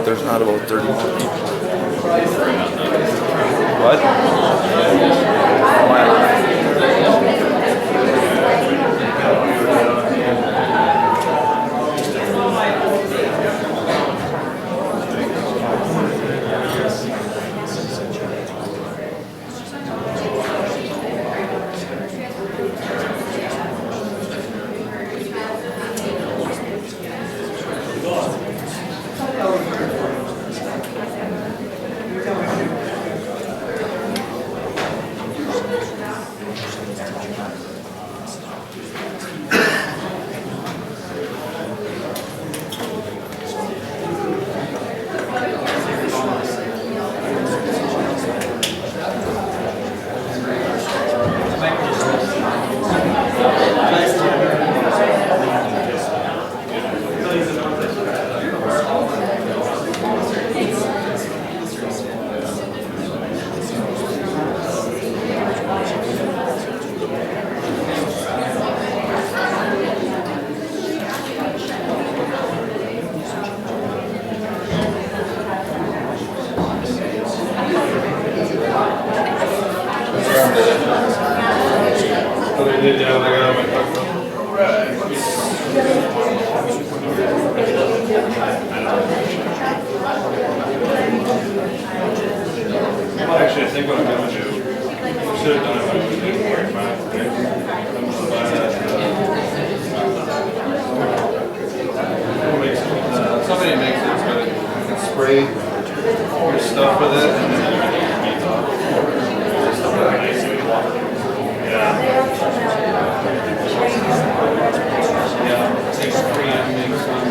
there's not about 30 more people. What? Actually, I think what I'm going to do, I should have done it when I was doing work, but I'm going to buy that. Somebody makes it, it's got to spray your stuff with it, and then you can get your beads off. Yeah. Yeah, it takes 3 and makes some.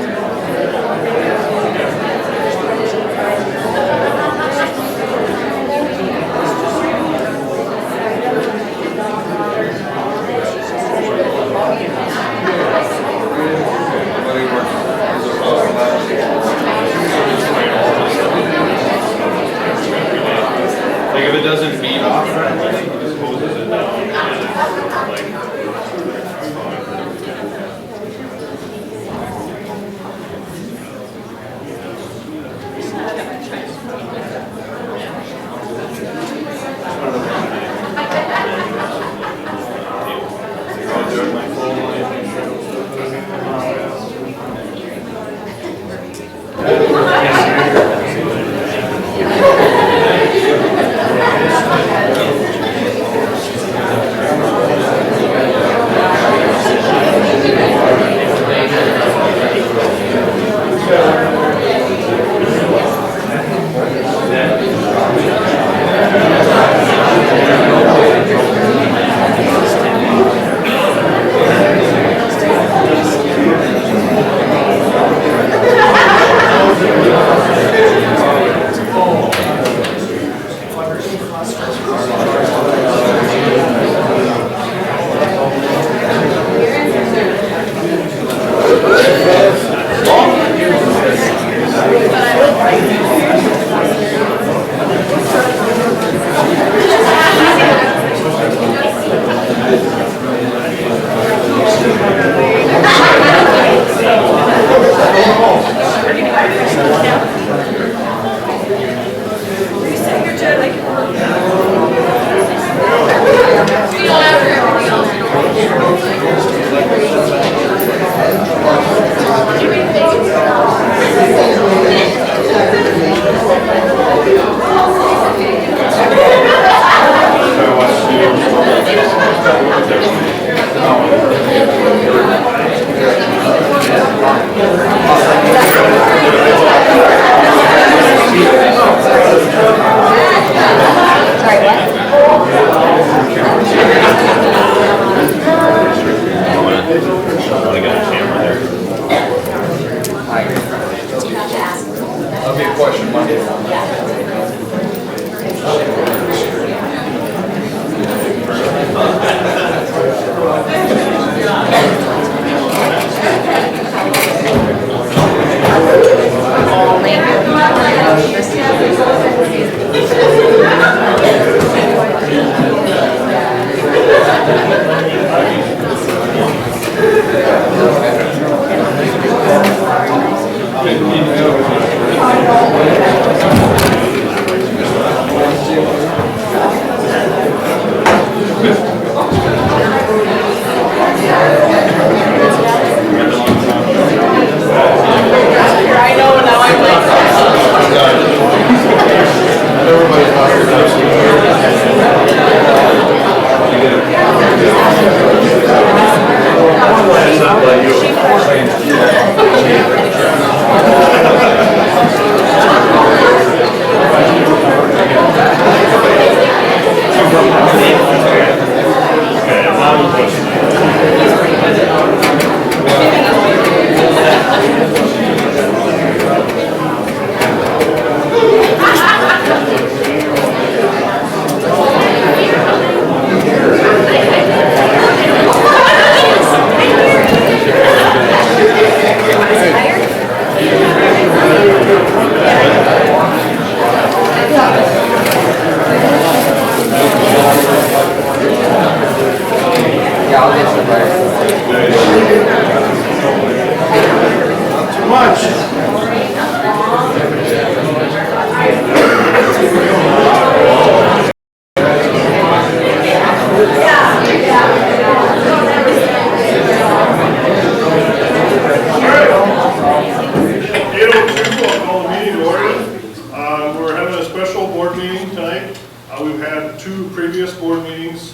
We've had two previous board meetings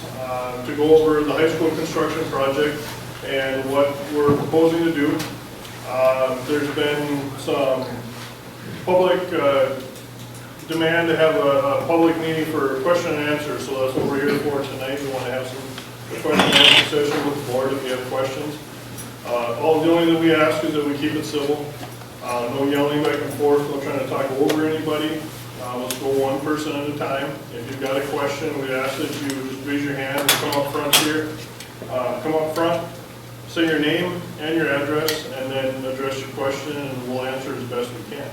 to go over the high school construction project and what we're proposing to do. There's been some public demand to have a public meeting for question and answer, so that's what we're here for tonight. We want to have some question and answer session with the board if you have questions. The only thing that we ask is that we keep it civil. No yelling back and forth, no trying to talk over anybody. Let's go one person at a time. If you've got a question, we ask that you just raise your hand and come up front here. Come up front, say your name and your address, and then address your question, and we'll answer as best we can.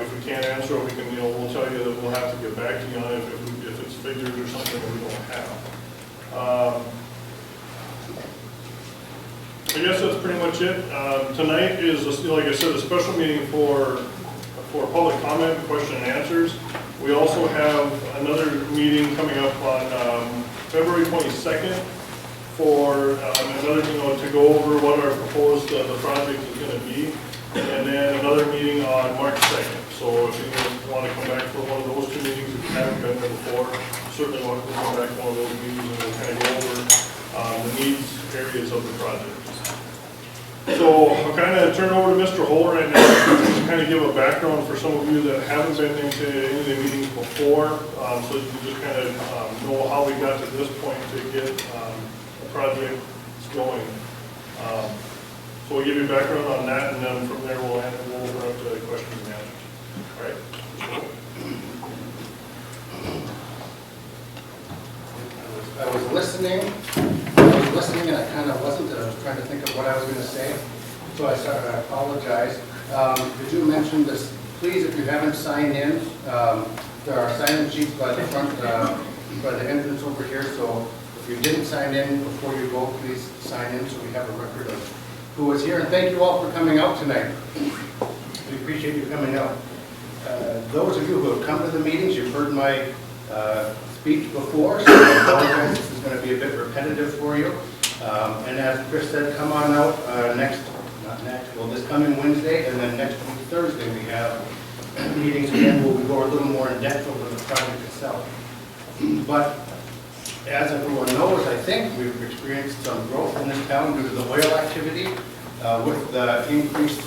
If we can't answer it, we can, we'll tell you that we'll have to get back to you on it if it's figures or something that we don't have. I guess that's pretty much it. Tonight is, like I said, a special meeting for public comment, question and answers. We also have another meeting coming up on February 22nd for another, to go over what our proposed the project is going to be, and then another meeting on March 2nd. So if you want to come back for one of those two meetings, if you haven't been there before, certainly want to come back to one of those meetings, and we'll kind of go over the needs areas of the project. So I'll kind of turn over to Mr. Hull right now to kind of give a background for some of you that haven't been into any of the meetings before, so you can just kind of know how we got to this point to get the project going. So we'll give you background on that, and then from there we'll open up to questions and answers. All right. I was listening and I kind of wasn't. I was trying to think of what I was going to say. So I started, I apologize. Did you mention this? Please, if you haven't signed in, there are sign-in sheets by the front, by the entrance over here. So if you didn't sign in before you go, please sign in so we have a record of who was here. And thank you all for coming out tonight. We appreciate you coming out. Those of you who have come to the meetings, you've heard my speech before, so I apologize. This is going to be a bit repetitive for you. And as Chris said, come on out this coming Wednesday, and then next week, Thursday, we have meetings again where we go a little more in depth over the project itself. But as everyone knows, I think we've experienced some growth in this town due to the whale activity. With the increased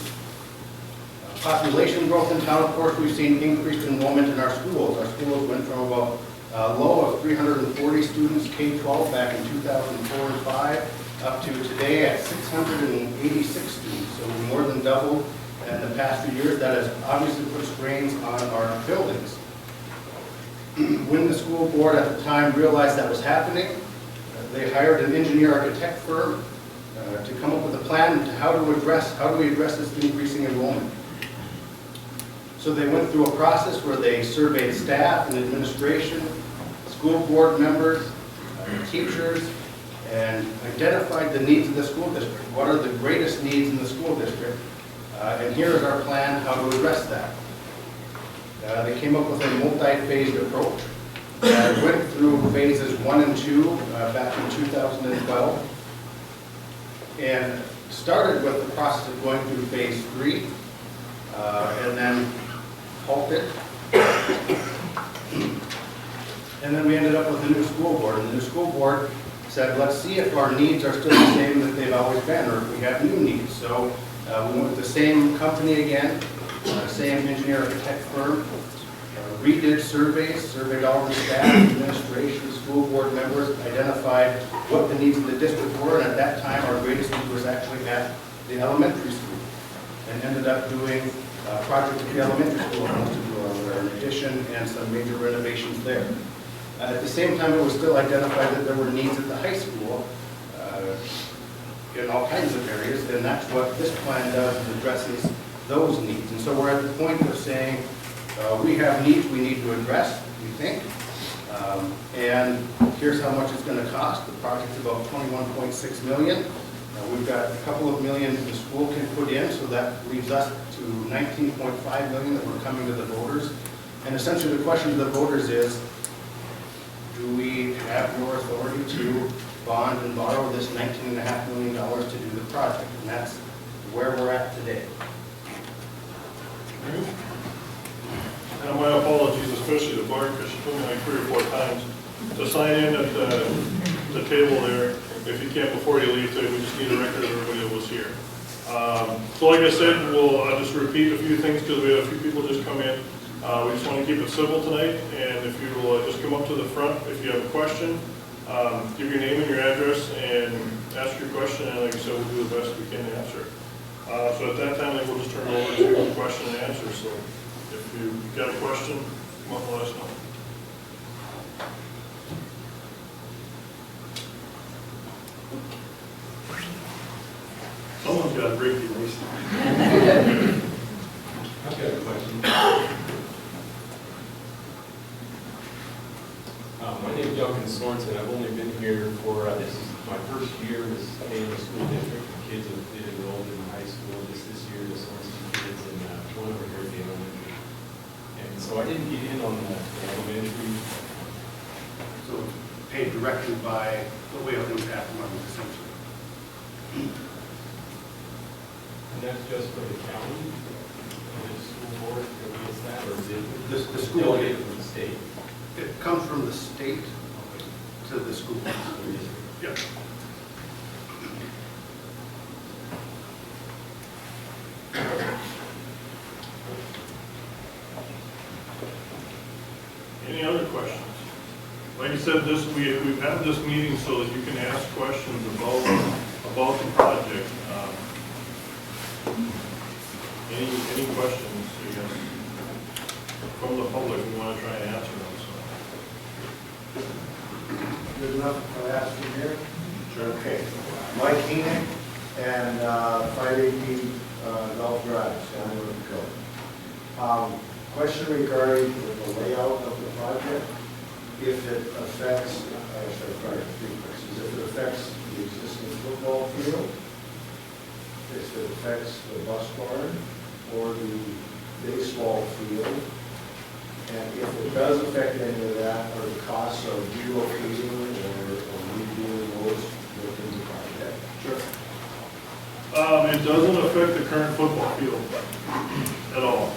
population growth in town, of course, we've seen increased enrollment in our schools. Our schools went from about a low of 340 students, K-12, back in 2004 and 5, up to today at 686 students. So we more than doubled in the past few years. That has obviously put strains on our buildings. When the school board at the time realized that was happening, they hired an engineer architect firm to come up with a plan to how do we address this increasing enrollment. So they went through a process where they surveyed staff and administration, school board members, teachers, and identified the needs of the school district. What are the greatest needs in the school district? And here is our plan how to address that. They came up with a multi-phased approach. Went through phases 1 and 2 back in 2012, and started with the process of going through phase 3, and then halted. And then we ended up with a new school board, and the new school board said, let's see if our needs are still the same that they've always been, or if we have new needs. So we went with the same company again, same engineer architect firm, redid surveys, surveyed all the staff, administration, school board members, identified what the needs of the district were, and at that time, our greatest need was actually at the elementary school, and ended up doing a project at the elementary school, an addition and some major renovations there. At the same time, it was still identified that there were needs at the high school in all kinds of areas, and that's what this plan does, is addresses those needs. And so we're at the point of saying, we have needs we need to address, we think, and here's how much it's going to cost. The project's about $21.6 million. We've got a couple of million the school can put in, so that leaves us to $19.5 million that we're coming to the voters. And essentially the question to the voters is, do we have your authority to bond and borrow this $19.5 million to do the project? And that's where we're at today. And my apologies, especially to Bart, because she told me like 3 or 4 times to sign in at the table there. If you can't before you leave, we just need a record of everybody that was here. So like I said, I'll just repeat a few things because we had a few people just come in. We just want to keep it civil tonight, and if you will just come up to the front if you have a question, give your name and your address and ask your question, and like I said, we'll do the best we can to answer it. So at that time, we'll just turn it over to question and answer. So if you've got a question, come up and let us know. Someone's got to break the ice. I've got a question. My name is Duncan Sorensen. I've only been here for, this is my first year in this Canadian school district. The kids have been enrolled in high school just this year, the Sorensen kids, and one over here at the elementary. And so I didn't get in on the elementary. So paid directly by the Whale Impact Money, essentially. And that's just for the county, the school board that gets that, or is it The school delegated from the state? It comes from the state to the school. Yeah. Any other questions? Like I said, we've had this meeting so that you can ask questions about the project. Any questions, I guess, from the public? We want to try and answer them. Good enough to ask from here? Sure. Okay. Mike Enoch and 518 Gulf Drive, Stanley Public Meeting. Question regarding the layout of the project. If it affects, I should have 3 questions. If it affects the existing football field, if it affects the bus barn or the baseball field, and if it does affect any of that, are the costs of relocating or redoing those within the project? Sure. It doesn't affect the current football field at all.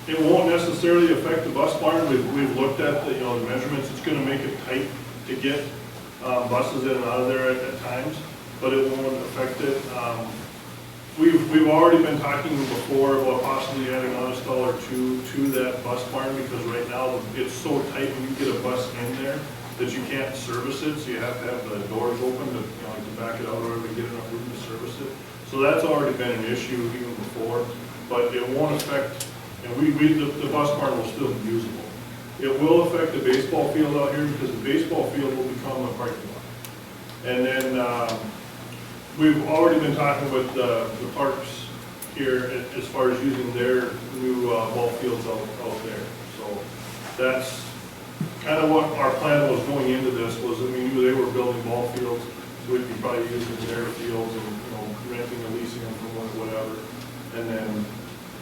It won't necessarily affect the bus barn. We've looked at the measurements. It's going to make it tight to get buses in and out of there at times, but it won't affect it. We've already been talking before about possibly adding another stall or two to that bus barn, because right now it's so tight when you get a bus in there that you can't service it, so you have to have the doors open to, to back it out or to get enough room to service it. So that's already been an issue even before, but it won't affect, the bus barn will still be usable. It will affect the baseball field out here, because the baseball field will become a parking lot. And then we've already been talking with the parks here as far as using their new ball fields out there. So that's kind of what our plan was going into this, was that we knew they were building ball fields, so we'd be probably using their fields and renting or leasing them from one or whatever, and then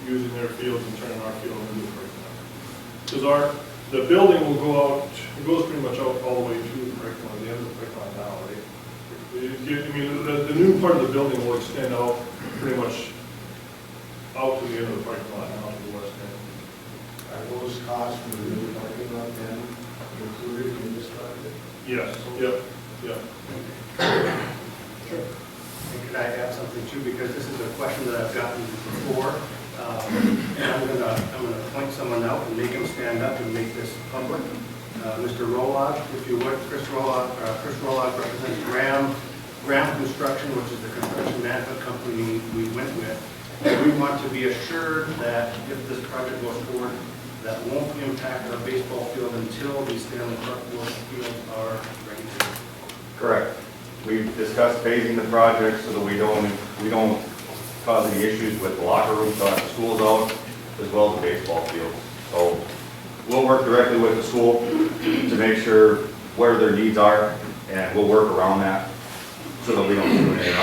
using their fields and turning our field into a parking lot. Because the building will go out, it goes pretty much out all the way to the parking lot, the end of the parking lot now, right? The new part of the building will extend out pretty much out to the end of the parking lot now to the west end. Are those costs for the new parking lot then included in this project? Yes, yep. Sure. And could I add something too, because this is a question that I've gotten before, and I'm gonna someone out and make him stand up and make this public. Mr. Rolog, if you would, Chris Rolog represents Graham Construction, which is the construction management company we went with. And we want to be assured that if this project goes forward, that won't impact our baseball field until the Stanley Public fields are ready to go. Correct. We've discussed phasing the project so that we don't cause any issues with the locker rooms on the schools out, as well as the baseball fields. So we'll work directly with the school to make sure where their needs are, and we'll work around that so that we don't do anything.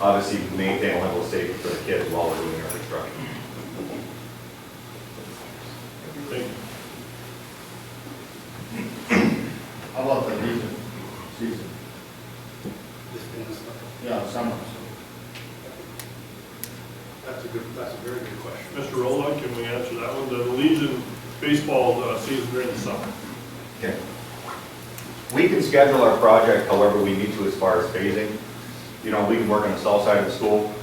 Obviously, maintain a level of safety for the kids while we're doing our construction. Thank you. How about the season? This thing is- Yeah, summer. That's a very good question. Mr. Rowland, can we answer that one? The Legion baseball season during the summer. Okay. We can schedule our project however we need to as far as phasing. You know, we can work on the south side of the school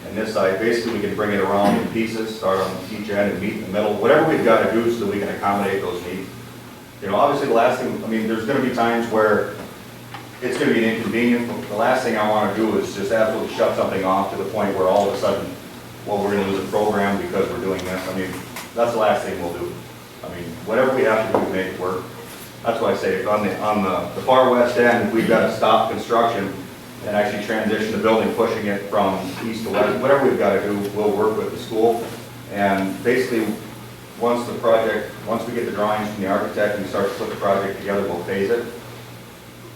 and this side. Basically, we can bring it around in pieces, start on each end and meet in the middle. Whatever we've got to do so that we can accommodate those needs. You know, obviously the last thing, I mean, there's going to be times where it's going to be an inconvenience. But the last thing I want to do is just absolutely shut something off to the point where all of a sudden, well, we're going to lose a program because we're doing this. I mean, that's the last thing we'll do. I mean, whatever we have to do to make it work. That's why I say on the far west end, we've got to stop construction and actually transition the building, pushing it from east to west. Whatever we've got to do, we'll work with the school. And basically, once we get the drawings from the architect and we start to put the project together, we'll phase it.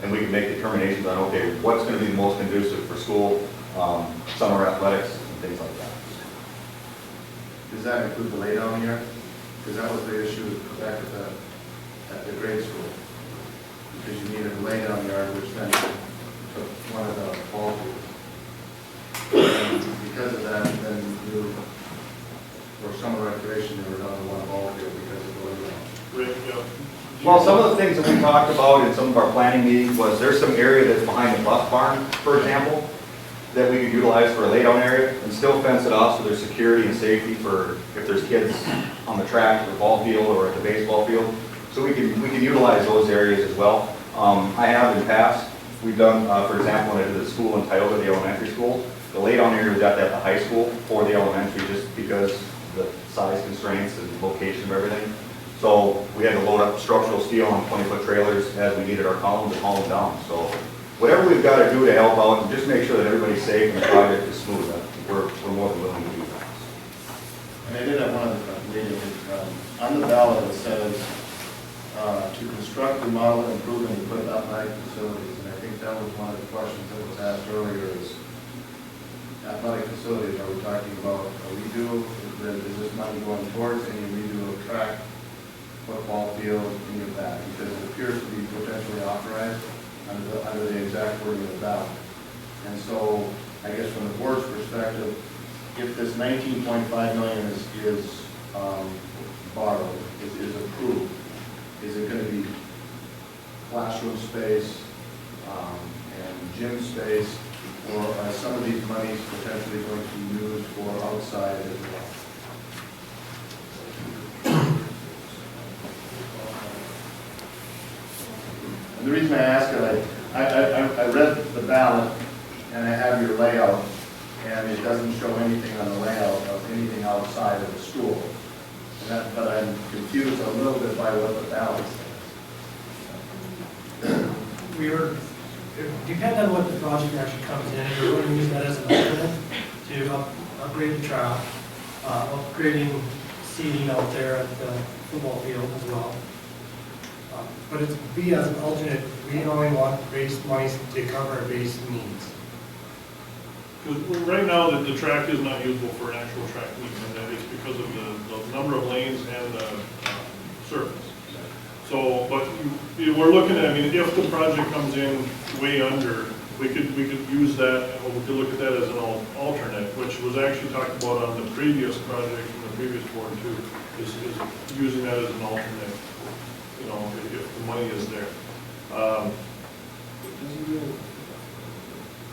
And we can make determinations on, okay, what's going to be the most conducive for school, summer athletics, and things like that. Does that include the laydown here? Because that was the issue back at the grade school. Because you needed a laydown yard, which then took one of the ball fields. And because of that, then for summer recreation, they were down to one ball field because of the laydown. Rick, yeah. Well, some of the things that we talked about in some of our planning meetings was there's some area that's behind the bus barn, for example, that we could utilize for a laydown area and still fence it off so there's security and safety for if there's kids on the track or the ball field or at the baseball field. So we can utilize those areas as well. I have in the past, we've done, for example, when I did the school in Tioga, the elementary school, the laydown area was at the high school for the elementary just because the size constraints and location of everything. So we had to load up structural steel on 20-foot trailers as we needed our columns and haul them down. So whatever we've got to do to help out and just make sure that everybody's safe and the project is smooth, we're more than willing to do that. And I did have one other meeting. On the ballot, it says to construct, remodel, improve, and equip athletic facilities. And I think that was one of the questions that was asked earlier is athletic facilities, are we talking about a redo? Is this money going towards any redo of track, football field, any of that? Because it appears to be potentially authorized under the exact wording of the ballot. And so, I guess from the board's perspective, if this $19.5 million is borrowed, is approved, is it going to be classroom space and gym space, or are some of these monies potentially going to be used for outside as well? And the reason I ask it, I read the ballot and I have your layout, and it doesn't show anything on the layout of anything outside of the school. But I'm confused a little bit by what the ballot says. It depends on what the project actually comes in. We're going to use that as an alternate to upgrade the track, upgrading seating out there at the football field as well. But it's be as an alternate, we only want base monies to cover our base needs. Because right now, the track is not usable for an actual track meet, and that is because of the number of lanes and the surface. So, but we're looking at, I mean, if the project comes in way under, we could use that, or we could look at that as an alternate, which was actually talked about on the previous project from the previous board too, is using that as an alternate, you know, if the money is there.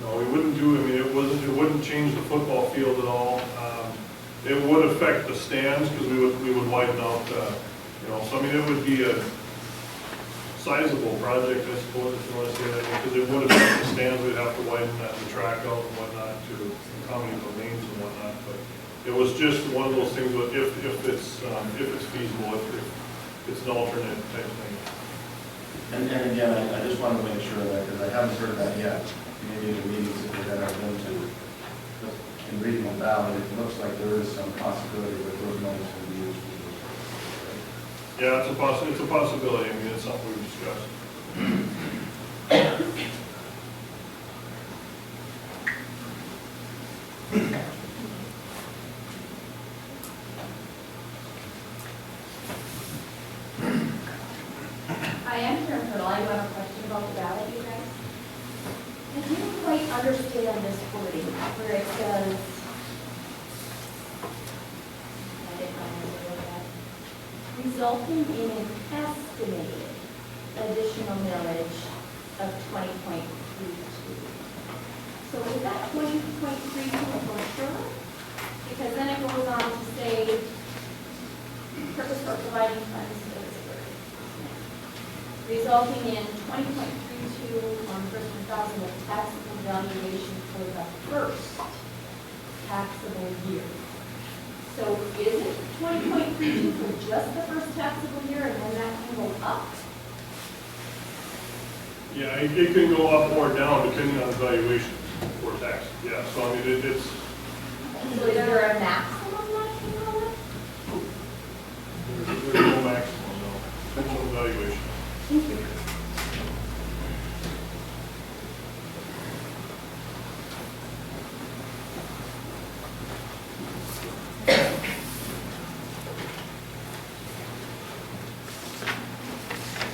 No, we wouldn't do, I mean, it wouldn't change the football field at all. It would affect the stands, because we would widen out, so I mean, it would be a sizable project, I suppose, if you want to say that, because it would affect the stands, we'd have to widen the track out and whatnot to accommodate the lanes and whatnot, but it was just one of those things, if it's feasible, if it's an alternate type thing. And again, I just wanted to make sure of that, because I haven't heard that yet. Maybe in the meetings that I've been to, in reading the ballot, it looks like there is some possibility that those monies will be used for this. Yeah, it's a possibility, I mean, it's something we've discussed. I am Karen Turtle. I have a question about the ballot, you guys. I didn't quite understand this wording where it says, I didn't know that, resulting in an estimated additional millage of 20.32. So is that 20.32 for sure? Because then it goes on to say, purpose for providing funds resulting in 20.32 on first thousand of taxable valuation for the first taxable year. So is it 20.32 for just the first taxable year, and then that can go up? Yeah, it can go up or down depending on the valuation for tax. Yeah, so I mean, it's. So is there a maximum that can go up? There's no maximum, no. Depends on the valuation. Thank you.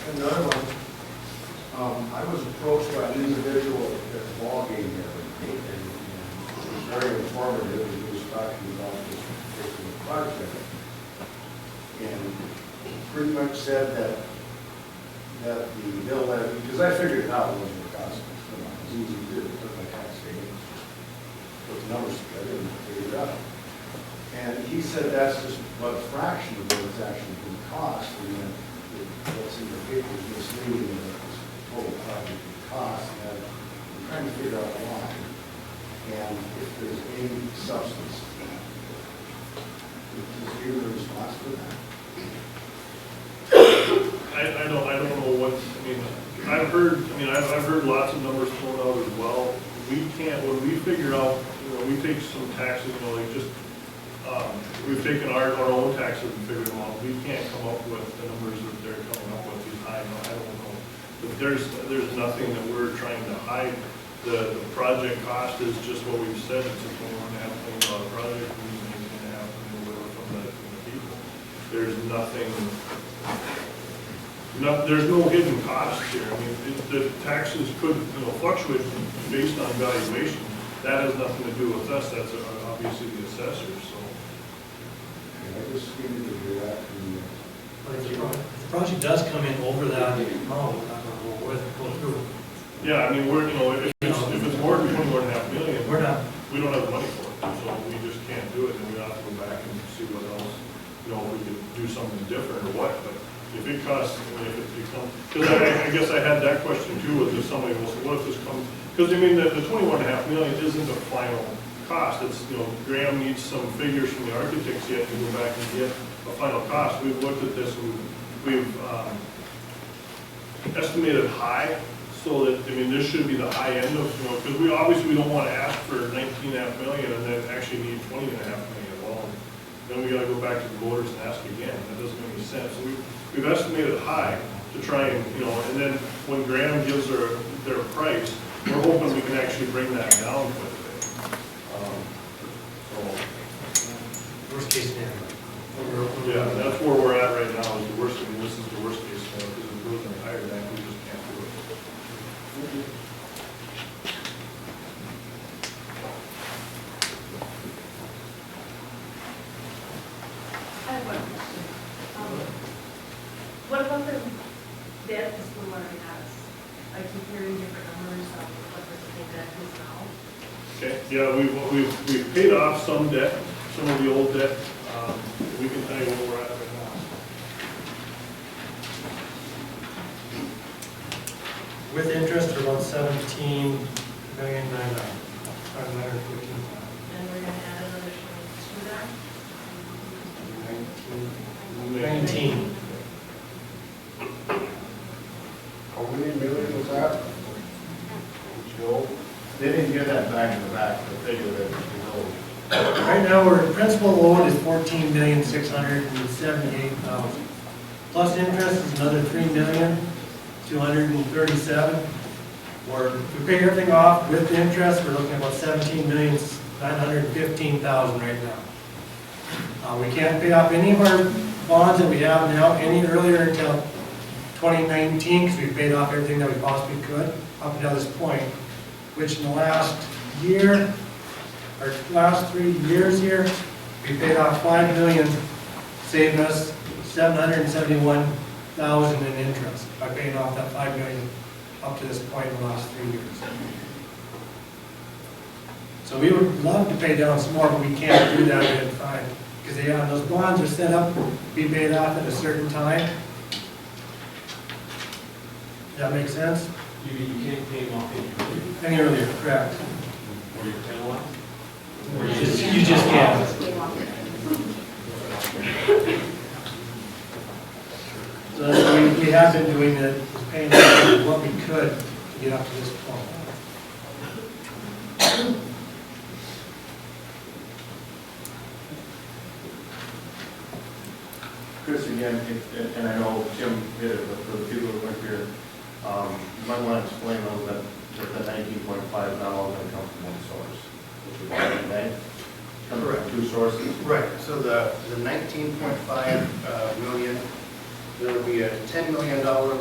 Another one, I was approached by an individual at the ball game there, and it was very informative, and he was talking about this particular project. And he pretty much said that the bill levy, because I figured it out, it wasn't going to cost us, it was easy to do, it took my tax savings, put the numbers together and figured it out. And he said that's just what a fraction of what it's actually going to cost, and then what's in the paper is misleading, and it's total project would cost, and I'm trying to figure out why, and if there's any substance to that. Is he the response for that? I don't know what, I mean, I've heard lots of numbers thrown out as well. We can't, when we figure out, we take some taxes, like just, we've taken our own taxes and figured them out. We can't come up with the numbers that they're coming up with these high, I don't know. But there's nothing that we're trying to hide. The project cost is just what we've said, it's a $21.5 million project, we're using $18.5 million from the people. There's nothing, there's no hidden cost here. I mean, the taxes could, fluctuate based on valuation. That has nothing to do with us, that's obviously the assessors, so. I just needed to hear that from you. But if the project does come in over that amount, we're not going to go through. Yeah, I mean, if it's more than $21.5 million, we don't have the money for it, so we just can't do it, and we have to go back and see what else, if we could do something different or what, but if it costs, if it becomes, because I guess I had that question too, with if somebody will say, what if this comes, because I mean, the $21.5 million isn't the final cost, it's, Graham needs some figures from the architects yet to go back and get a final cost. We've looked at this, we've estimated high, so that, I mean, this should be the high end of, because we don't want to ask for $19.5 million and then actually need $20.5 million. Well, then we got to go back to the voters and ask again. That doesn't make any sense. So we've estimated high to try and, and then when Graham gives their price, we're hoping we can actually bring that down quite a bit. Worst case scenario. Yeah, that's where we're at right now, is the worst, I mean, this is the worst case scenario, because if it goes any higher than that, we just can't do it. I have one question. What about the debt the school already has? I keep hearing different numbers of what the school debt is now. Okay, yeah, we've paid off some debt, some of the old debt. We can tell you where we're at right now. With interest, we're about 17,915,000. And we're gonna add another 22 there. 19. How many million was that? Joe? They didn't get that back in the back, the figure that you know. Right now, our principal loan is 14,678,000. Plus interest is another 3,237,000. Or if we pay everything off with interest, we're looking at about 17,915,000 right now. We can't pay off any of our bonds that we have now any earlier until 2019, because we've paid off everything that we possibly could up until this point, which in the last year, or last 3 years here, we paid off $5 million, saving us $771,000 in interest by paying off that $5 million up to this point in the last 3 years. So we would love to pay down some more, but we can't do that at a time, because those bonds are set up to be paid off at a certain time. Does that make sense? You can't pay them off Any earlier, correct. or you're penalized? You just can't. So that's what we have been doing, that is paying what we could to get up to this point. Chris, again, and I know Tim did it, but for the people who went here, you might want to explain a little bit that the $19.5 going to come from one source, which is the bank. Comes from two sources. Right, so the 19.5 million, there will be a $10 million loan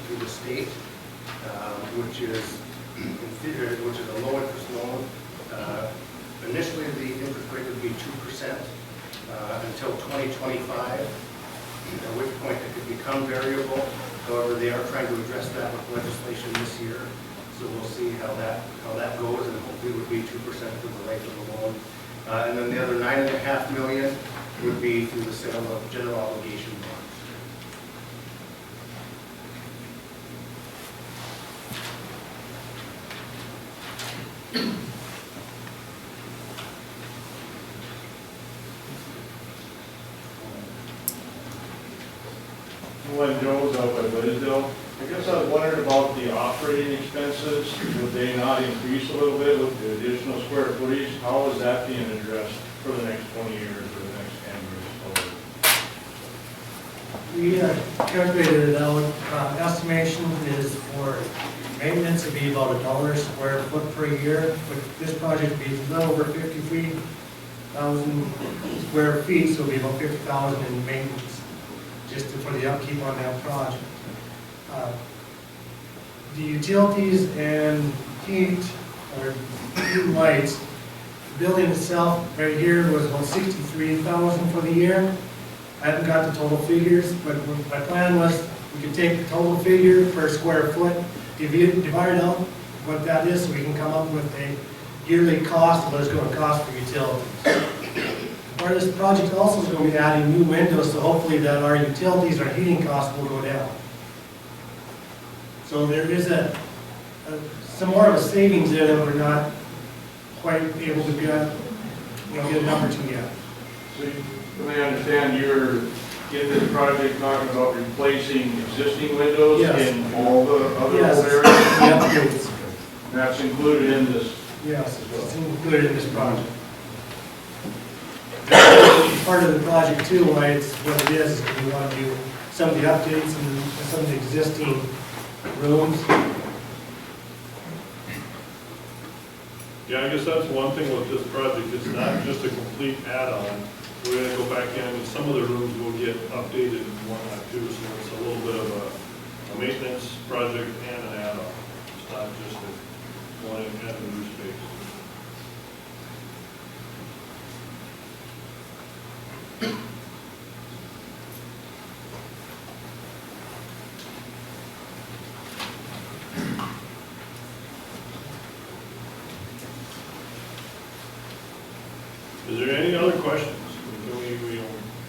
through the state, which is a low interest loan. Initially, the interest rate would be 2% until 2025, at which point it could become variable. However, they are trying to address that with legislation this year, so we'll see how that goes, and hopefully it would be 2% for the life of the loan. And then the other $9.5 million would be through the sale of general obligation bonds. When Joe was out by Blaisdell, I guess I was wondering about the operating expenses. Would they not increase a little bit with the additional square footage? How is that being addressed for the next 20 years or the next 10 years? We calculated it out. Estimation is for maintenance to be about $1 a square foot per year. With this project would be a little over 53,000 square feet, so it'll be about 50,000 in maintenance, just for the upkeep on that project. The utilities and heat or lights, the building itself right here was about 63,000 for the year. I haven't got the total figures, but my plan was we could take the total figure per square foot, divide out what that is, so we can come up with a yearly cost of what it's going to cost for utilities. Part of this project also is going to be adding new windows, so hopefully that our utilities, our heating costs will go down. So there is some more of a savings there that we're not quite able to get a number to yet. So let me understand, you're in this project talking about replacing existing windows Yes. in all the other Yes. old areas? The upgrades. That's included in this. Yes, it's included in this project. Part of the project too, why it's what it is we want to do some of the updates and some of the existing rooms. Yeah, I guess that's one thing with this project, it's not just a complete add-on. We're gonna go back in, and some of the rooms will get updated and whatnot too, so it's a little bit of a maintenance project and an add-on. It's not just a one and a new space. Is there any other questions?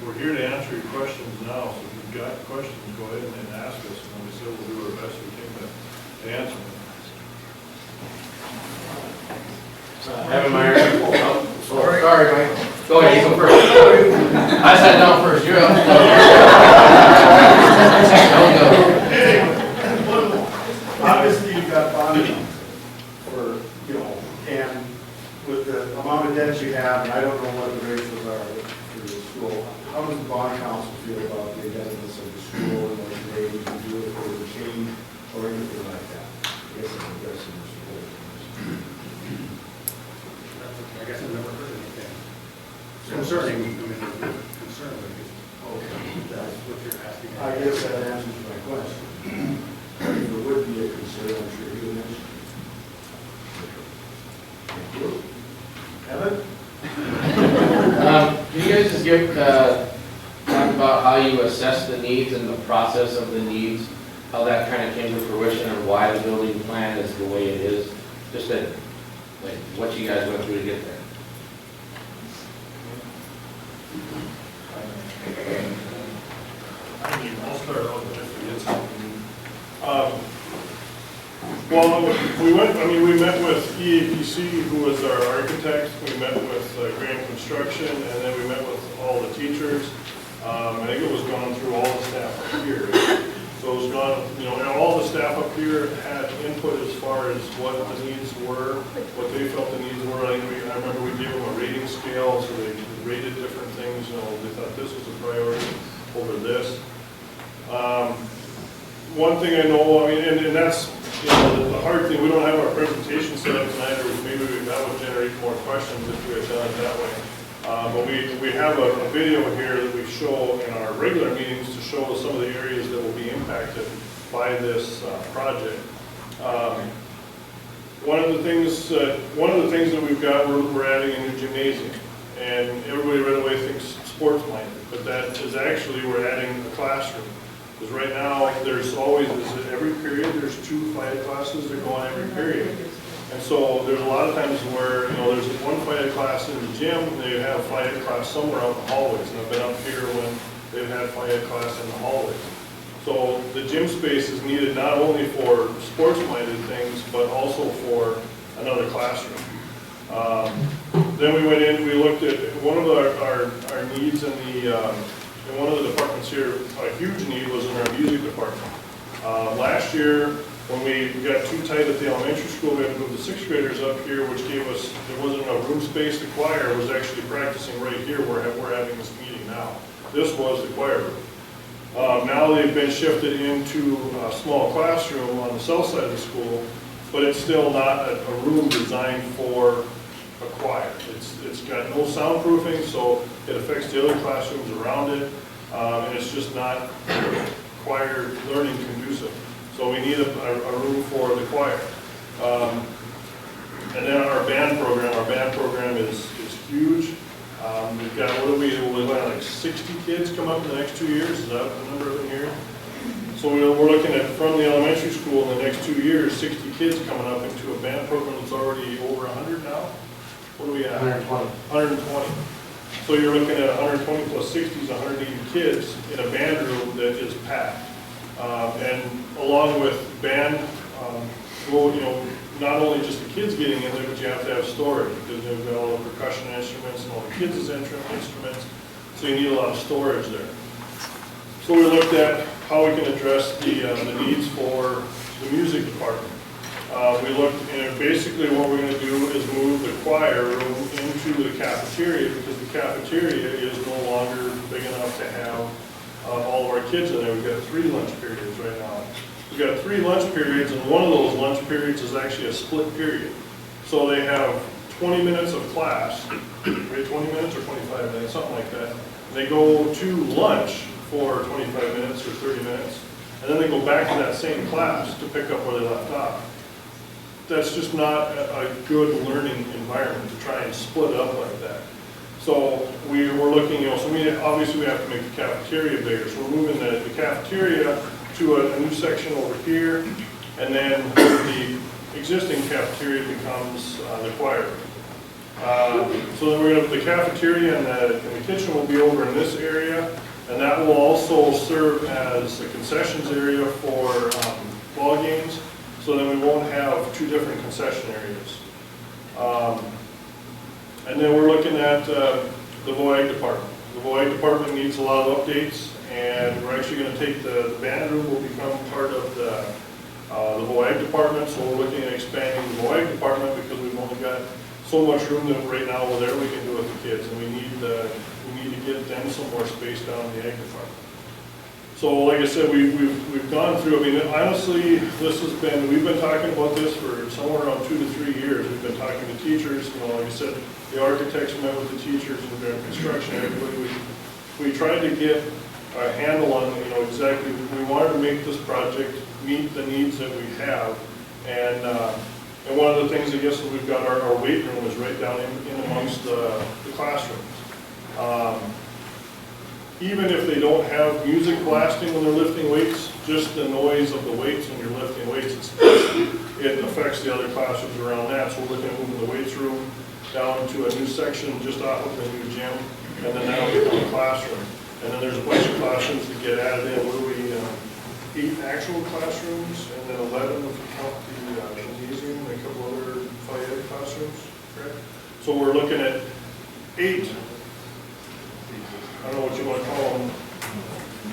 We're here to answer your questions now, so if you've got questions, go ahead and ask us, and we said we'll do our best we can to answer them. Evan Meyer. Sorry, Mike. Go ahead, you go first. I sat down first, you're up. Don't go. Obviously, you've got bonding for, and with the amount of debts you have, and I don't know what the ratios are for the school, how does the bond council feel about the indebtedness of the school and what they need to do if they would change or anything like that? I guess I'm addressing the school. I guess I've never heard anything concerning, concern with it. Okay, That's what you're asking. I guess that answers my question. If there would be a concern, I'm sure you would mention. Thank you. Evan? Can you guys just give, talk about how you assess the needs and the process of the needs, how that kind of came to fruition and why the building plan is the way it is? Just that, like, what you guys went through to get there. I'll start out with just to get something. Well, we met with EAPC, who was our architect. We met with Graham Construction, and then we met with all the teachers. I think it was gone through all the staff up here. So it was gone, and all the staff up here had input as far as what the needs were, what they felt the needs were. I remember we gave them a rating scale, so they rated different things. They thought this was a priority over this. One thing I know, and that's, the hard thing, we don't have our presentation set up tonight, or maybe that would generate more questions if we had done it that way. But we have a video here that we show in our regular meetings to show some of the areas that will be impacted by this project. One of the things that we've got, we're adding a new gymnasium, and everybody right away thinks sports minded, but that is actually, we're adding a classroom. Because right now, there's always, every period, there's 2 FIAD classes that go on every period. And so there's a lot of times where, there's one FIAD class in the gym, and they have FIAD class somewhere out in the hallways. And I've been up here when they've had FIAD class in the hallways. So the gym space is needed not only for sports-minded things, but also for another classroom. Then we went in, we looked at one of our needs in one of the departments here. A huge need was in our music department. Last year, when we got too tight at the elementary school, we had to move the 6th graders up here, which gave us, there wasn't enough room space. The choir was actually practicing right here where we're having this meeting now. This was the choir room. Now they've been shifted into a small classroom on the south side of the school, but it's still not a room designed for a choir. It's got no soundproofing, so it affects the other classrooms around it, and it's just not choir learning conducive. So we need a room for the choir. And then our band program is huge. We've got, we'll let like 60 kids come up in the next 2 years. Is that the number in here? So we're looking at, from the elementary school in the next 2 years, 60 kids coming up into a band program that's already over 100 now. What do we have? 120. 120. So you're looking at 120 plus 60 is 180 kids in a band room that is packed. And along with band, not only just the kids getting in there, but you have to have storage because they've got all the percussion instruments and all the kids' instruments. So you need a lot of storage there. So we looked at how we can address the needs for the music department. We looked, and basically what we're going to do is move the choir room into the cafeteria because the cafeteria is no longer big enough to have all of our kids in there. We've got 3 lunch periods right now. We've got 3 lunch periods, and one of those lunch periods is actually a split period. So they have 20 minutes of class, right, 20 minutes or 25 minutes, something like that. They go to lunch for 25 minutes or 30 minutes, and then they go back to that same class to pick up where they left off. That's just not a good learning environment to try and split up like that. So we were looking, so obviously we have to make the cafeteria bigger. So we're moving the cafeteria to a new section over here, and then the existing cafeteria becomes the choir room. So then we're gonna, the cafeteria and the kitchen will be over in this area, and that will also serve as the concessions area for ball games, so then we won't have two different concession areas. And then we're looking at the VOAG department. The VOAG department needs a lot of updates, and we're actually gonna take the band room will become part of the VOAG department, so we're looking at expanding the VOAG department because we've only got so much room that right now over there we can do with the kids, and we need to get them some more space down in the ag department. So like I said, we've gone through, I mean, honestly, we've been talking about this for somewhere around 2 to 3 years. We've been talking to teachers, you know, like I said, the architects met with the teachers, and the construction, everybody. We tried to get a handle on, you know, exactly, we wanted to make this project meet the needs that we have. And one of the things, I guess, that we've got our weight room is right down in amongst the classrooms. Even if they don't have music blasting when they're lifting weights, just the noise of the weights when you're lifting weights, it affects the other classrooms around that. So we're looking at moving the weights room down to a new section just off of the new gym, and then that'll become a classroom. And then there's a bunch of classrooms that get added in. What do we, 8 actual classrooms, and then 11 if you count the gymnasium and a couple other Phi-Ed classrooms, correct? So we're looking at 8, I don't know what you want to call them,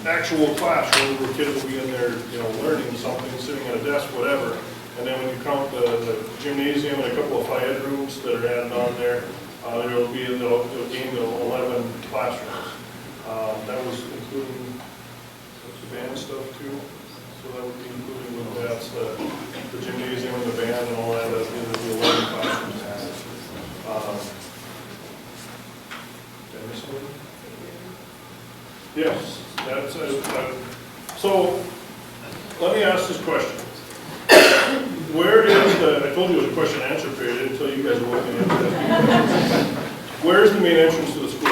actual classrooms where kids will be in there, you know, learning something, sitting at a desk, whatever. And then when you count the gymnasium and a couple of Phi-Ed rooms that are added on there, it'll gain 11 classrooms. That was including the band stuff too. So that would be including with that's the gymnasium and the band and all that. That'd be the 11 classrooms. Did I miss one? Yes, that's so let me ask this question. Where is I told you it was a question and answer period. I didn't tell you guys were looking into that. Where is the main entrance to the school?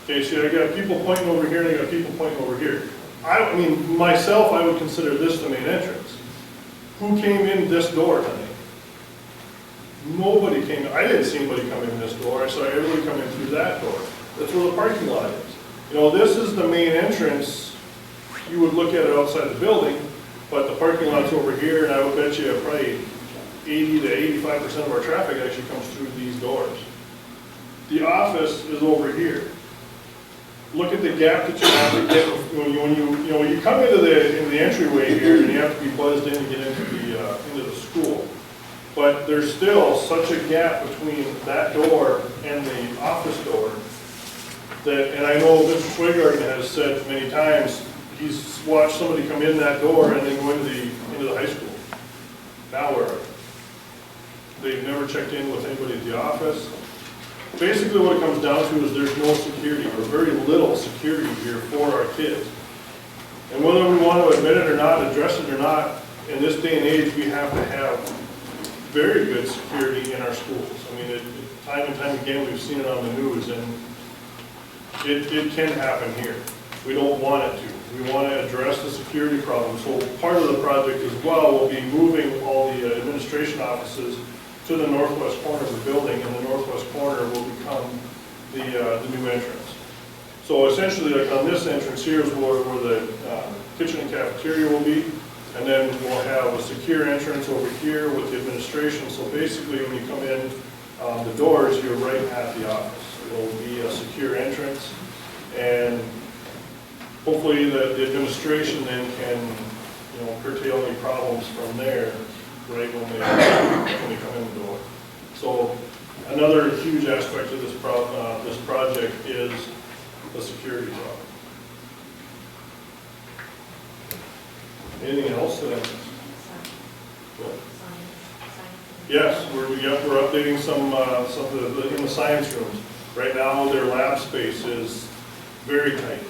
Okay, see, I got people pointing over here and I got people pointing over here. I mean, myself, I would consider this the main entrance. Who came in this door tonight? Nobody came. I didn't see anybody come in this door. I saw everybody come in through that door. That's where the parking lot is. You know, this is the main entrance. You would look at it outside the building, but the parking lot's over here, and I would bet you probably 80 to 85% of our traffic actually comes through these doors. The office is over here. Look at the gap that you have to get when you come into the entryway here, and you have to be buzzed in to get into the school. But there's still such a gap between that door and the office door that, and I know Mr. Schweigarten has said many times, he's watched somebody come in that door and then go into the high school. Now where are they? They've never checked in with anybody at the office. Basically what it comes down to is there's no security, or very little security here for our kids. And whether we want to admit it or not, address it or not, in this day and age, we have to have very good security in our schools. I mean, time and time again, we've seen it on the news, and it can happen here. We don't want it to. We want to address the security problem. So part of the project as well will be moving all the administration offices to the northwest corner of the building, and the northwest corner will become the new entrance. So essentially, like on this entrance here is where the kitchen and cafeteria will be, and then we'll have a secure entrance over here with the administration. So basically, when you come in the doors, you're right at the office. It'll be a secure entrance, and hopefully the administration then can, curtail any problems from there, right when they come in the door. So another huge aspect of this project is the security problem. Anything else that I Yes, we're updating some of in the science rooms. Right now, their lab space is very tight.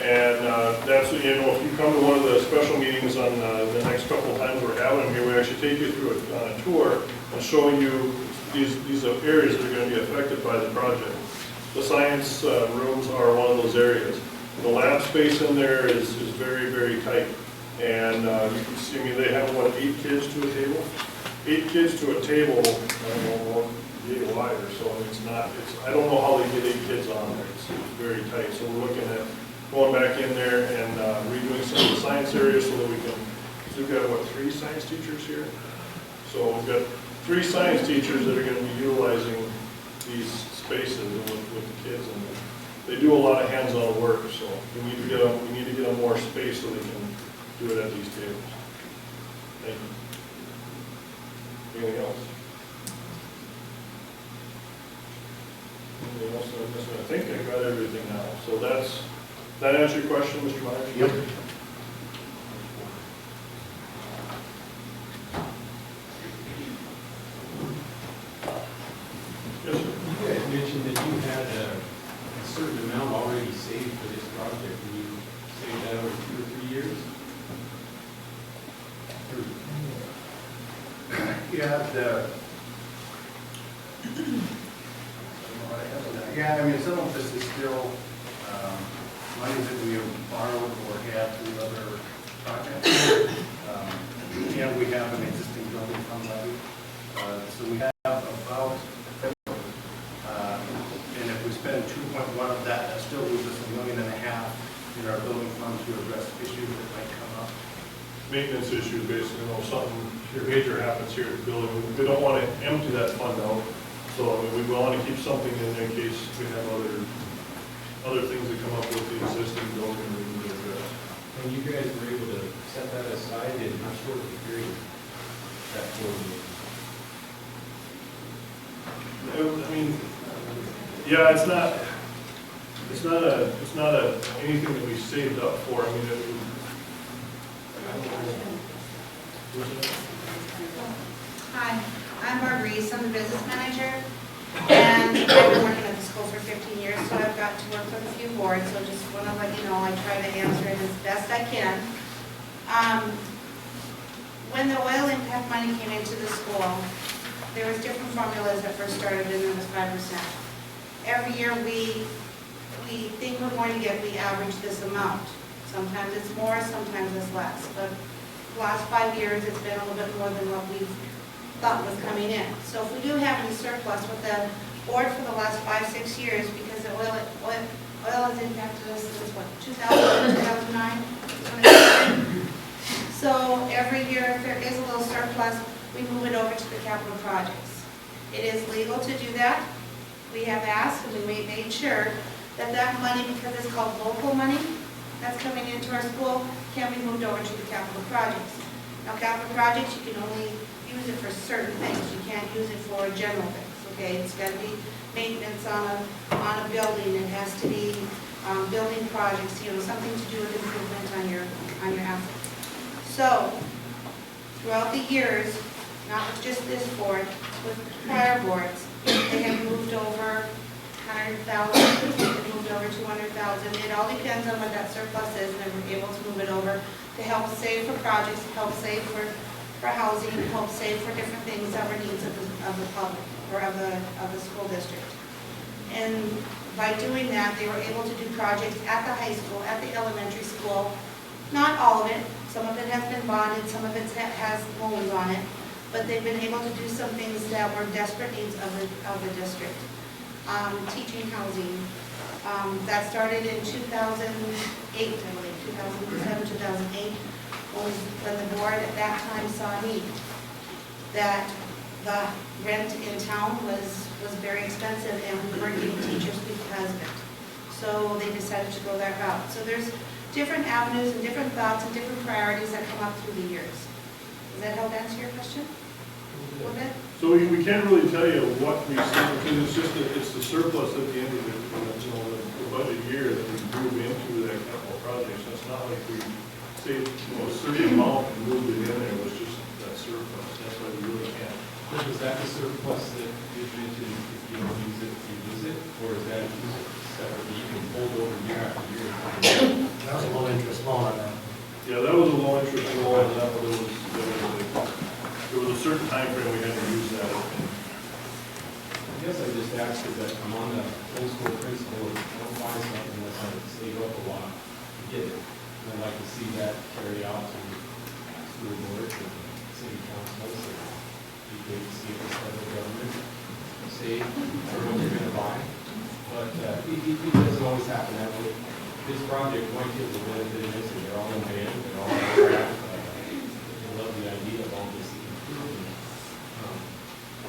And that's, if you come to one of the special meetings on the next couple of times we're having them here, we actually take you through a tour and show you these areas that are going to be affected by the project. The science rooms are one of those areas. The lab space in there is very, very tight. And you can see, they have, 8 kids to a table? 8 kids to a table, I don't know, yay wide or so, and I don't know how they get 8 kids on there, it's very tight, so we're looking at going back in there and redoing some of the science areas so that we can, so we've got, what, 3 science teachers here? So we've got 3 science teachers that are gonna be utilizing these spaces with the kids, and they do a lot of hands-on work, so we need to get them more space so they can do it at these tables. Thank you. Anything else? Anything else that I'm missing? I think I got everything now. So that answer your question, Mr. Myers? Yep. Yes, sir. You guys mentioned that you had a certain amount already saved for this project. Can you save that over 2 or 3 years? Yeah, I mean, some of this is still money that we have borrowed or had through other projects. And we have an existing building fund levy. So we have about, and if we spend 2.1 of that, that still leaves us $1.5 million in our building fund to address issues that might come up. Maintenance issues, basically, you know, something major happens here at the building. We don't want to empty that fund out. So I mean, we want to keep something in there in case we have other things that come up with the existing building that we need to address. And you guys were able to set that aside in how short of a period? That I mean, yeah, it's not anything that we saved up for. I mean, Hi, I'm Marguerite, I'm the business manager, and I've been working at the school for 15 years, so I've got to work with a few boards, so just want to let you know, I try to answer it as best I can. When the oil impact money came into the school, there was different formulas that first started, and it was 5%. Every year we think we're going to get, we average this amount. Sometimes it's more, sometimes it's less, but the last 5 years, it's been a little bit more than what we've thought was coming in. So if we do have any surplus with the board for the last 5-6 years, because the oil has impacted us since what, 2000, 2009? So every year, if there is a little surplus, we move it over to the capital projects. It is legal to do that. We have asked and we made sure that that money, because it's called local money, that's coming into our school, can be moved over to the capital projects. Now, capital projects, you can only use it for certain things. You can't use it for general things, okay? It's got to be maintenance on a building. It has to be building projects, you know, something to do with improvement on your assets. So, throughout the years, not with just this board, with prior boards, they have moved over 100,000, they moved over 200,000. It all depends on what that surplus is, and then we're able to move it over to help save for projects, help save for housing, help save for different things that were needs of the public or of the school district. And by doing that, they were able to do projects at the high school, at the elementary school. Not all of it. Some of it has been bonded, some of it has loans on it, but they've been able to do some things that were desperate needs of the district. Teaching housing. That started in 2008, I believe, 2007, 2008, when the board at that time saw a need. That the rent in town was very expensive and we weren't getting teachers because of it. So they decided to go that route. So there's different avenues and different thoughts and different priorities that come up through the years. Does that help answer your question? A little bit? so we can't really tell you what we see, because it's the surplus at the end of the, you know, the budget year that we move into that capital project. So it's not like we saved, you know, a certain amount and moved it in there. It was just that surplus. That's why we really can't. Was that the surplus that you mentioned, if you don't use it, you lose it? Or is that separately, you can hold over year after year? That was a low interest loan on that. Yeah, that was a low interest loan, and that was, there was a certain time frame we had to use that. I guess I just asked because that I'm on the old school principle, if I don't buy something unless I save up a lot to get it. And I'd like to see that carry out to school boards and city councils. it doesn't always happen that way. This project, my kids have benefited this, and they're all in band, they're all in craft. They love the idea of all this improvement.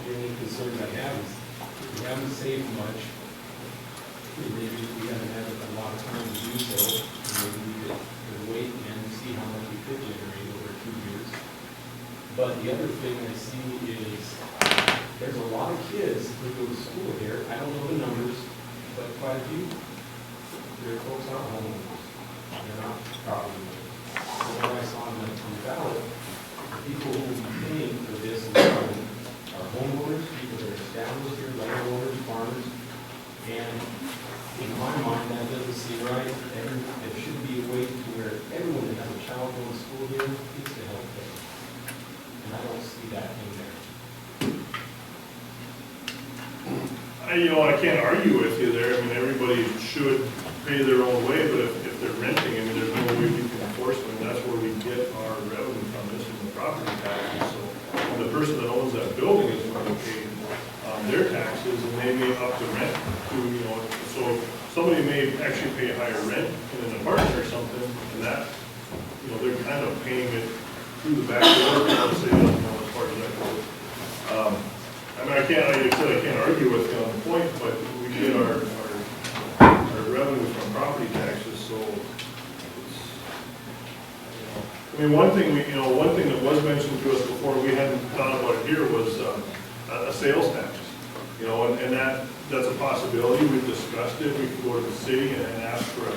The only concern I have is, if we haven't saved much, maybe we haven't had a lot of time to do so, maybe we could wait and see how much we could generate over 2 years. But the other thing I see is, there's a lot of kids who go to school here, I don't know the numbers, but quite a few. Their folks aren't homeowners, they're not property owners. So what I saw on the ballot, the people who will be paying for this and are homeowners, people that are established here, landowners, farmers, and in my mind, that doesn't seem right. There should be a way to where everyone that has a child going to school here gets the health care. And I don't see that in there. I can't argue with you there. I mean, everybody should pay their own way, but if they're renting, I mean, there's no way we can enforce them. That's where we get our revenue from, this is the property taxes. So the person that owns that building is going to pay their taxes, and they may up the rent to, so somebody may actually pay higher rent in an apartment or something, and that, they're kind of paying it through the back door, say, as part of that code. I mean, like I can't argue with you on the point, but we get our revenue from property taxes, so it's, I mean, one thing that was mentioned to us before, we hadn't thought about it here, was a sales tax. And that's a possibility. We've discussed it. We could go to the city and ask for a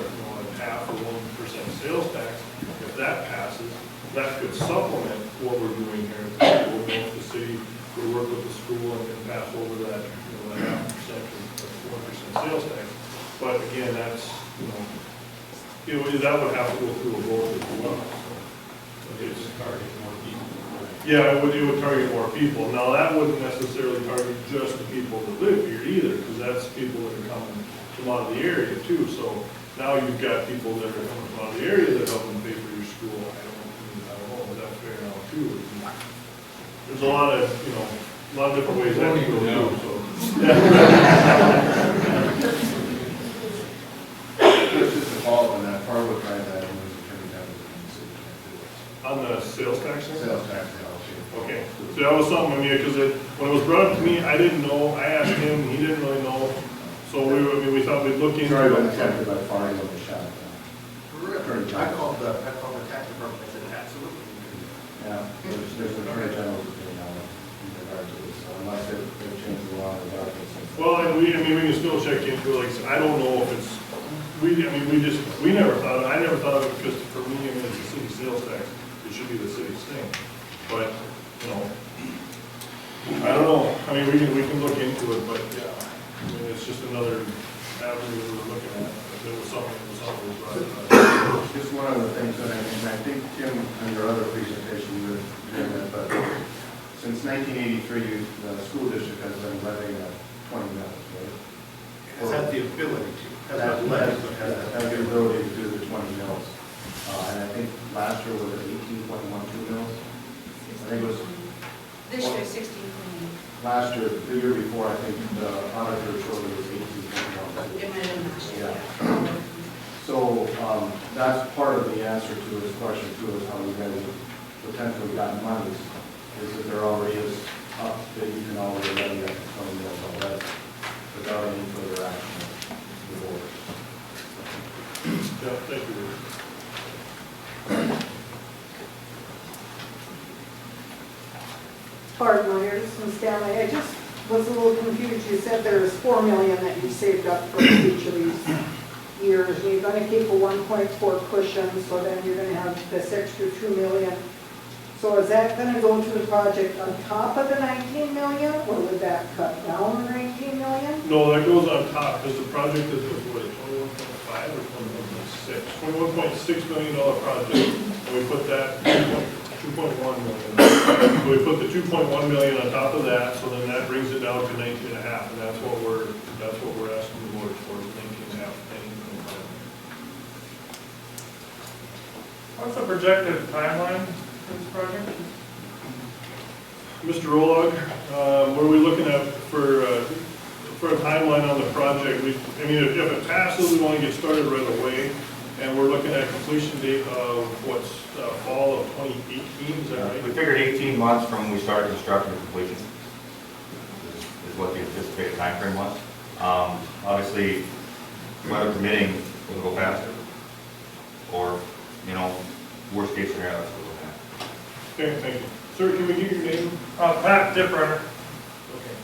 half or 1% sales tax. If that passes, that could supplement what we're doing here at the school. If the city would work with the school and pass over that, that 0.5% or 1% sales tax. But again, that's, that would have to go through a vote as well. So it's Target more people. yeah, it would target more people. Now, that wouldn't necessarily target just the people that live here either, because that's people that are coming from out of the area too. So now you've got people that are coming from out of the area that help them pay for your school. I don't know, but that's fair now too. There's a lot of, a lot of different ways that can go too, so. Just to follow on that, part of what drives that was attorney down to the city. On the sales tax thing? Sales tax, yeah. Okay, so that was something, because when it was brought up to me, I didn't know, I asked him, he didn't really know. So we thought we'd look into Sorry, it. when affected by firing on the shot. I called the tax department, I said, absolutely. Yeah, there's an attorney general's opinion on it in regard to this, so unless they've changed the law in the darkness. Well, and we can still check into it, like I said, I don't know if it's, we never thought, I never thought of it, because for me, it's a city sales tax, it should be the city's thing. But, I don't know, we can look into it, but yeah, it's just another avenue we were looking at. There was something that was brought up. Just one of the things that I think, Tim, in your other presentation, you were doing that, but since 1983, the school district has been levying 20 mills, right? Has had the ability to. Has the ability to do the 20 mills. And I think last year was 18.12 mills. I think it was This year, 16. last year, the year before, I think the auditor showed it was 18.12. It might have been last year. Yeah. So that's part of the answer to his question too, is how you guys have potentially gotten monies. Is that there already is up that you can already levy up to 20 mills already without any further action of the board. Yeah, thank you. Barb Myers from Stanley. I just was a little confused. You said there's $4 million that you saved up for each of these years. And you're going to keep a 1.4 cushion, so then you're going to have this extra $2 million. So is that going to go to the project on top of the 19 million, or would that cut down the 19 million? No, that goes on top, because the project is, what, 21.5 or 21.6 million project, and we put that 2.1 million. So we put the 2.1 million on top of that, so then that brings it down to 19.5, and that's what we're asking the board for, 19.5, 19.5. What's the projected timeline for this project? Mr. Rolog, what are we looking at for for a timeline on the project, I mean, if it passes, we want to get started right away. And we're looking at a completion date of what's fall of 2018, is that right? We figured 18 months from when we started construction to completion is what the anticipated timeframe was. Obviously, weather permitting, we'll go faster. Or, you know, worst case scenario, let's go faster. Okay, thank you. Sir, can we get your name? Pat, tip runner. Okay.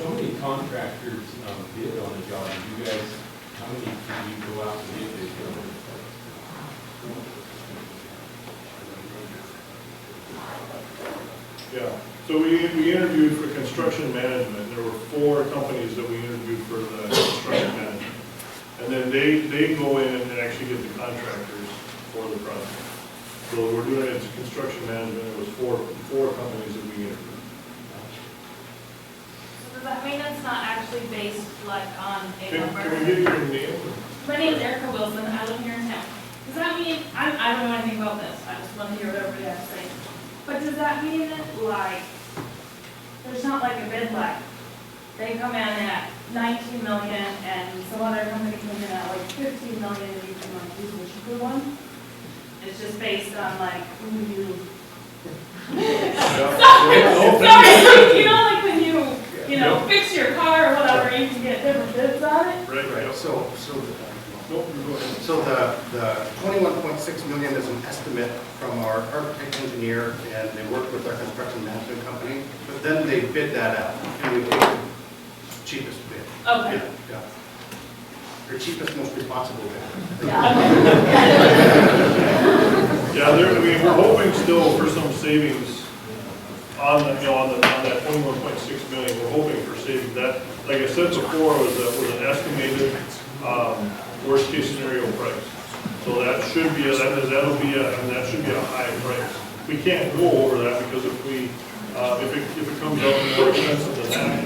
How many contractors bid on the job? You guys, how many did you go out and bid this year? Yeah, so we interviewed for construction management. There were 4 companies that we interviewed for the construction management. And then they go in and actually get the contractors for the project. So we're doing it as construction management. It was four companies that we interviewed. So does that mean it's not actually based like on a Can number? we get your name? My name is Erica Wilson, I live here in town. Does that mean, I don't know anything about this, I just want to hear what everybody has to say. But does that mean that like, there's not like a bid like, they come in at 19 million and some other company comes in at like 15 million and you can like use the cheaper one? It's just based on like who you. Sorry, you know, like when you know, fix your car or whatever, you can get different bids on it? Right. So Nope, you go ahead. So the 21.6 million is an estimate from our architect engineer, and they work with our construction management company, but then they bid that out, and we take the cheapest bid. Okay. Yeah. Or cheapest, most responsible bid. Yeah. Yeah, I mean, we're hoping still for some savings on the, on that 21.6 million. We're hoping for savings. That, like I said before, was an estimated worst case scenario price. So that should be that should be a high price. We can't go over that because if it comes out more expensive than that,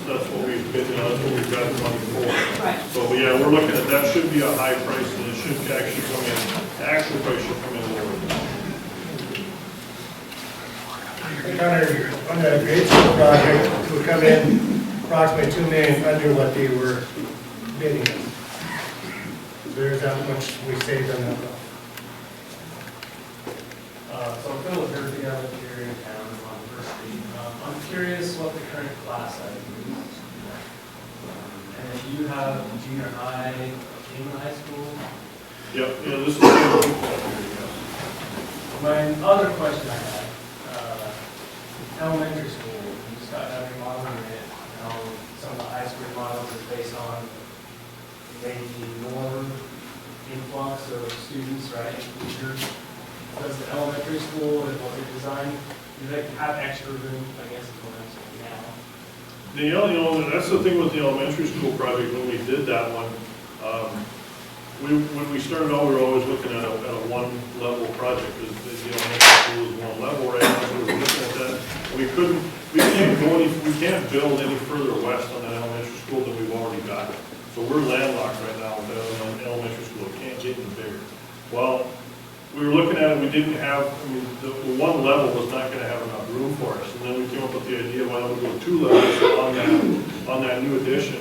that's what we've bid, that's what we've got the money for. Right. So yeah, we're looking at that should be a high price, and it should actually come in. The actual price should come in lower. On the grade school project, we come in approximately 2 million under what they were bidding. There's that much we saved on that. So Phil Durfee, I live here in town on First Street. I'm curious what the current class size is. And if you have junior high, junior high school. Yep, yeah, this is. My other question I had, elementary school, you just got done remodeling it. Some of the high school models is based on maybe more influx of students, right? Does the elementary school, and what they're designed, do they have extra room, I guess is what I'm saying now? That's the thing with the elementary school project, when we did that one, when we started out, we were always looking at a one-level project, because the elementary school is one level right now, so we were looking at that. We can't build any further west on that elementary school than we've already got. So we're landlocked right now with that elementary school, it can't get any bigger. Well, we were looking at it, we didn't have, the one level was not gonna have enough room for us. And then we came up with the idea, why don't we go 2 levels on that new addition.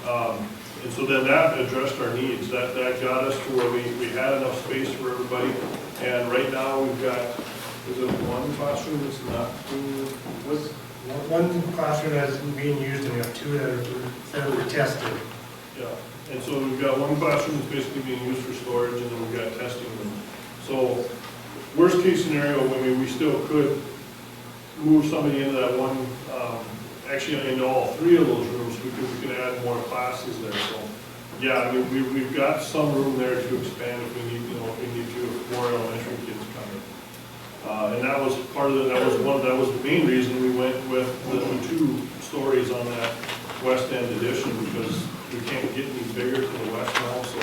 And so then that addressed our needs. That got us to where we had enough space for everybody. And right now we've got, is it 1 classroom that's not being, One classroom that isn't being used, and we have 2 that were tested. yeah. And so we've got 1 classroom that's basically being used for storage, and then we've got testing room. So worst case scenario, we still could move somebody into that one, actually into all 3 of those rooms, we could add more classes there. So yeah, I mean, we've got some room there to expand if we need, if we need to, if more elementary kids come in. And that was part of that was the main reason we went with the 2 stories on that west end addition, because we can't get any bigger to the west now, so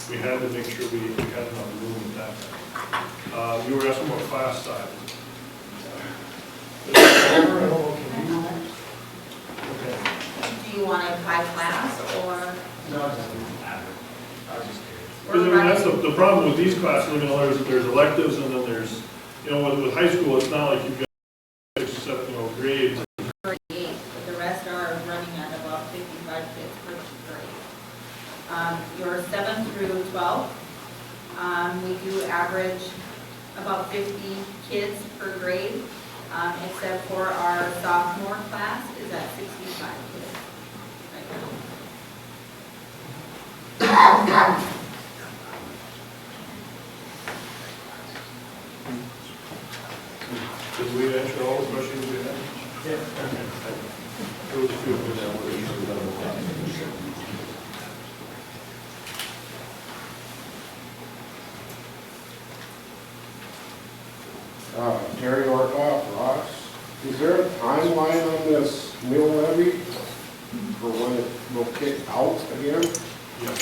we had to make sure we had enough room with that. You were asking about class size. Do you want a high class or? No, just average. I was just curious. Because that's the problem with these classes, there's electives, and then there's, with high school, it's not like you've got to about 50 kids per grade, except for our sophomore class is at 65 kids right now. Did we answer all the questions we had? Yeah. There was a few of them that were easily done. Terry Orkoff, Ross, is there a timeline on this mill levy for when it will kick out again? Yeah.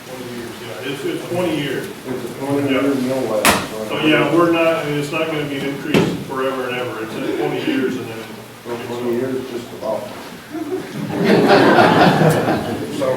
20 years, yeah, it's 20 years. It's a 20-year mill levy. So, yeah, we're not, it's not gonna be increased forever and ever, it's 20 years and then. For 20 years, just about. So,